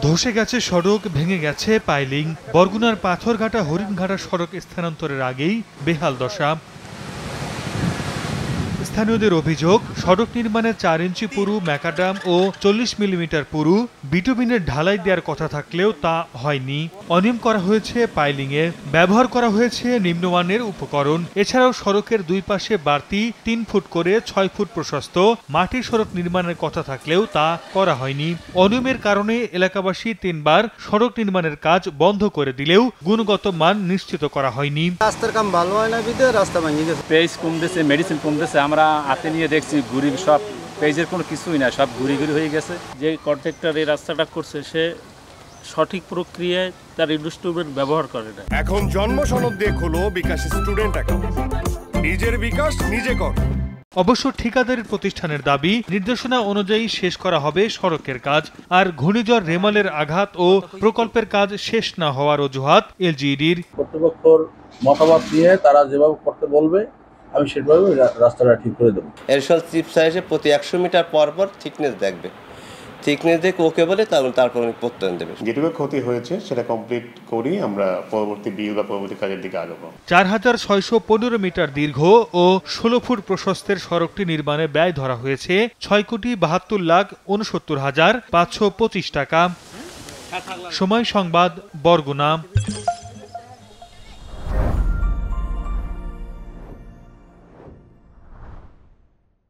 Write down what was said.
ধসে গেছে সড়ক, ভেঙে গেছে পাইলিং। বরগুনার পাথরঘাটা হরিণঘাটা সড়ক স্থানান্তরের আগেই বেহাল দশা। স্থানীয়দের অভিযোগ, সড়ক নির্মাণে 4 ইঞ্চি পুরু ম্যাকাডাম ও 40 মিলিমিটার পুরু বিটুমিনের ঢালাই দেওয়ার কথা থাকলেও তা হয়নি। অনিয়ম করা হয়েছে পাইলিংয়ে, ব্যবহার করা হয়েছে নিম্নমানের উপকরণ। এছাড়াও সড়কের দুই পাশে বাড়তি 3 ফুট করে 6 ফুট প্রশস্ত মাটির সড়ক নির্মাণের কথা থাকলেও তা করা হয়নি। অনিয়মের কারণে এলাকাবাসী 3 বার সড়ক নির্মাণের কাজ বন্ধ করে দিলেও গুণগত মান নিশ্চিত করা হয়নি। রাস্তার কাম ভালো হয় না, বিদে রাস্তা ভেঙে গেছে। পেজ কমতেছে, মেডিসিন কমতেছে। আমরা হাতে নিয়ে দেখছি ঘুরি, সব পেজের কোনো কিছুই না, সব ঘুরি হয়ে গেছে। যে কন্ট্রাক্টর এই রাস্তাটা করছে সে সঠিক প্রক্রিয়ায় তার ইনস্ট্রুমেন্ট ব্যবহার করে না। এখন জন্ম সনদ দিয়ে খোলো বিকাশ স্টুডেন্ট অ্যাকাউন্ট। নিজের বিকাশ নিজে কর। অবশ্য ঠিকাদারের প্রতিষ্ঠানের দাবি, নির্দেশনা অনুযায়ী শেষ করা হবে সড়কের কাজ। আর ঘূর্ণিঝড় রেমালের আঘাত ও প্রকল্পের কাজ শেষ না হওয়ার অজুহাত এলজিইডির। কর্তৃপক্ষের মতামত নিয়ে তারা যেভাবে করতে বলবে আমি সেভাবে রাস্তাটা ঠিক করে দেবো। এরশাল চিফ সাহেব প্রতি 100 মিটার পর থিকনেস দেখবে, থিকনেস দেখে ওকে বলে তারপর উনি প্রত্যয়ন দেবে। যেটুকু ক্ষতি হয়েছে সেটা কমপ্লিট করি আমরা পরবর্তী বিল বা পরবর্তী কাজের দিকে আগাবো। 4615 মিটার দীর্ঘ ও 16 ফুট প্রশস্তের সড়কটি নির্মাণে ব্যয় ধরা হয়েছে 6,72,69,525 টাকা। সময় সংবাদ, বরগুনা।